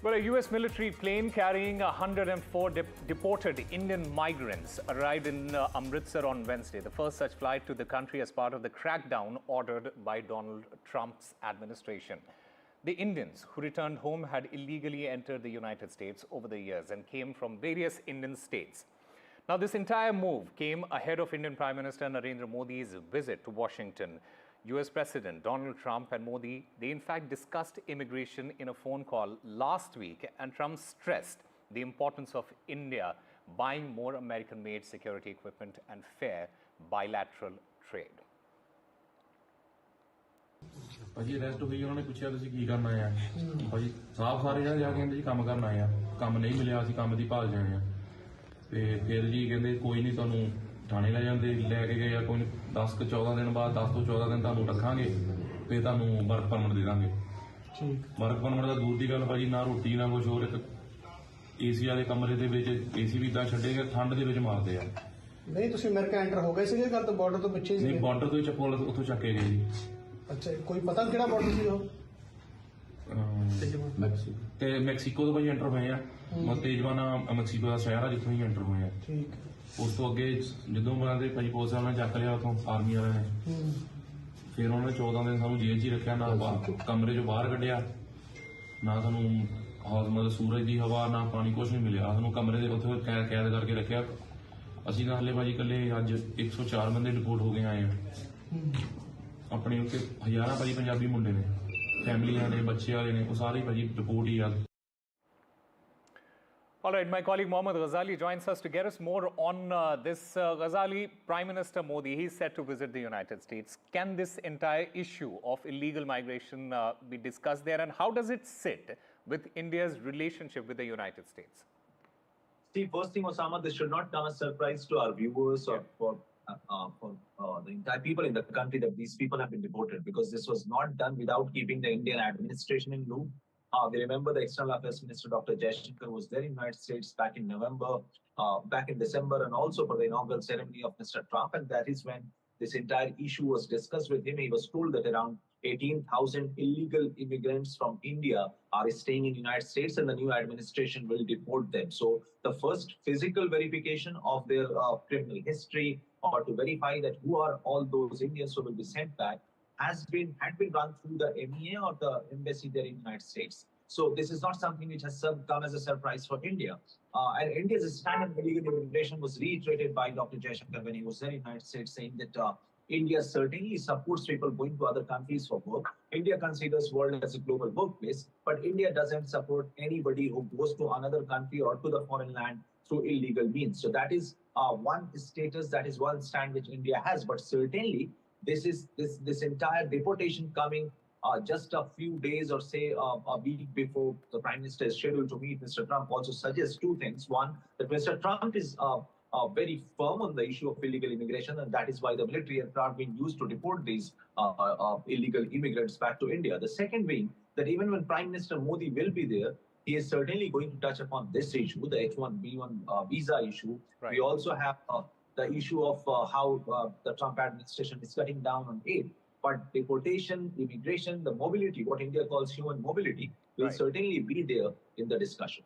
Well, a U.S. military plane carrying 104 deported Indian migrants arrived in Amritsar on Wednesday, the first such flight to the country as part of the crackdown ordered by Donald Trump's administration. The Indians who returned home had illegally entered the United States over the years and came from various Indian states. Now, this entire move came ahead of Indian Prime Minister Narendra Modi's visit to Washington. US President Donald Trump and Modi, they in fact discussed immigration in a phone call last week, and Trump stressed the importance of India buying more American-made security equipment and fair bilateral trade. ਭਾਜੀ arrest ਹੋਈ ਉਹਨਾਂ ਨੇ ਪੁੱਛਿਆ ਤੁਸੀਂ ਕੀ ਕਰਨ ਆਏ ਆ ਭਾਜੀ ਸਾਫ ਸਾਰੇ ਜਣੇ ਜਾ ਕੇ ਕਹਿੰਦੇ ਜੀ ਕੰਮ ਕਰਨ ਆਏ ਆ ਕੰਮ ਨਹੀਂ ਮਿਲਿਆ ਅਸੀਂ ਕੰਮ ਦੀ ਭਾਲ ਜਾਣੇ ਆ ਤੇ ਫਿਰ ਜੀ ਕਹਿੰਦੇ ਕੋਈ ਨਹੀਂ ਤੁਹਾਨੂੰ ਥਾਣੇ ਲੈ ਜਾਂਦੇ ਲੈ ਕੇ ਗਏ ਆ ਕੋਈ 10 ਤੋਂ 14 ਦਿਨ ਬਾਅਦ 10 ਤੋਂ 14 ਦਿਨ ਤੁਹਾਨੂੰ ਰੱਖਾਂਗੇ ਤੇ ਤੁਹਾਨੂੰ ਵਰਕ ਪਰਮਿਟ ਦੇ ਦਾਂਗੇ ਠੀਕ ਵਰਕ ਪਰਮਿਟ ਦਾ ਦੂਰ ਦੀ ਗੱਲ ਭਾਜੀ ਨਾ ਰੋਟੀ ਨਾ ਕੁਝ ਹੋਰ ਇੱਕ ਏਸੀ ਵਾਲੇ ਕਮਰੇ ਦੇ ਵਿੱਚ ਏਸੀ ਵੀ ਇਦਾਂ ਛੱਡੇਗਾ ਠੰਡ ਦੇ ਵਿੱਚ ਮਾਰਦੇ ਆ ਨਹੀਂ ਤੁਸੀਂ ਅਮਰੀਕਾ ਐਂਟਰ ਹੋ ਗਏ ਸੀਗੇ ਗੱਲ ਤਾਂ ਬਾਰਡਰ ਤੋਂ ਪਿੱਛੇ ਸੀ ਨਹੀਂ ਬਾਰਡਰ ਤੋਂ ਹੀ ਚੱਪਲ ਉੱਥੋਂ ਚੱਕੇ ਗਏ ਜੀ ਅੱਛਾ ਕੋਈ ਪਤਾ ਕਿਹੜਾ ਬਾਰਡਰ ਸੀ ਉਹ ਤੇ ਮੈਕਸੀਕੋ ਤੋਂ ਭਾਜੀ ਐਂਟਰ ਹੋਏ ਆ ਤੇਜਵਾਨਾ ਮੈਕਸੀਕੋ ਦਾ ਸ਼ਹਿਰ ਆ ਜਿੱਥੋਂ ਹੀ ਐਂਟਰ ਹੋਏ ਆ ਠੀਕ ਉਸ ਤੋਂ ਅੱਗੇ ਜਦੋਂ ਬਣਾਦੇ ਭਾਜੀ ਪੁਲਿਸ ਵਾਲਿਆਂ ਨੇ ਚੱਕ ਲਿਆ ਉੱਥੋਂ ਆਰਮੀ ਵਾਲਿਆਂ ਨੇ ਫਿਰ ਉਹਨਾਂ ਨੇ 14 ਦਿਨ ਸਾਨੂੰ ਜੇਲ੍ਹ 'ਚ ਹੀ ਰੱਖਿਆ ਨਾ ਕਮਰੇ 'ਚੋਂ ਬਾਹਰ ਕੱਢਿਆ ਨਾ ਸਾਨੂੰ ਮਤਲਬ ਸੂਰਜ ਦੀ ਹਵਾ ਨਾ ਪਾਣੀ ਕੁਛ ਨਹੀਂ ਮਿਲਿਆ ਸਾਨੂੰ ਕਮਰੇ ਦੇ ਉੱਥੇ ਕੈਦ ਕਰਕੇ ਰੱਖਿਆ ਅਸੀਂ ਤਾਂ ਹਲੇ ਭਾਜੀ ਇਕੱਲੇ ਅੱਜ 104 ਬੰਦੇ ਰਿਪੋਰਟ ਹੋ ਗਏ ਆਏ ਆ ਆਪਣੇ ਉੱਤੇ ਹਜ਼ਾਰਾਂ ਭਾਜੀ ਪੰਜਾਬੀ ਮੁੰਡੇ ਨੇ ਫੈਮਲੀਆਂ ਨੇ ਬੱਚੇ ਵਾਲੇ ਨੇ ਉਹ ਸਾਰੇ ਭਾਜੀ ਰਿਪੋਰਟ ਹੀ ਆ All right, my colleague Mohammad Ghazali joins us to get us more on this. Ghazali, Prime Minister Modi, he's set to visit the United States. Can this entire issue of illegal migration be discussed there, and how does it sit with India's relationship with the United States? See, first thing, Osama, this should not come as a surprise to our viewers or for the entire people in the country that these people have been deported, because this was not done without keeping the Indian administration in loop. We remember the External Affairs Minister, Dr. Jaishankar, was there in the United States back in November, back in December, and also for the inaugural ceremony of Mr. Trump. And that is when this entire issue was discussed with him. He was told that around 18,000 illegal immigrants from India are staying in the United States and the new administration will deport them. So the first physical verification of their criminal history or to verify that who are all those Indians who will be sent back had been run through the MEA or the embassy there in the United States. So this is not something which has come as a surprise for India. And India's stand on illegal immigration was reiterated by Dr. Jaishankar when he was there in the United States, saying that India certainly supports people going to other countries for work. India considers world as a global workplace, but India doesn't support anybody who goes to another country or to the foreign land through illegal means. So that is one status, that is one stand which India has. But certainly, this entire deportation coming just a few days or say a week before the Prime Minister is scheduled to meet Mr. Trump also suggests two things. One, that Mr. Trump is very firm on the issue of illegal immigration, and that is why the military aircraft being used to deport these illegal immigrants back to India. The second being that even when Prime Minister Modi will be there, he is certainly going to touch upon this issue, the H-1B1 visa issue. Right. We also have the issue of how the Trump administration is cutting down on aid. But deportation, immigration, the mobility, what India calls human mobility, will certainly be there in the discussion.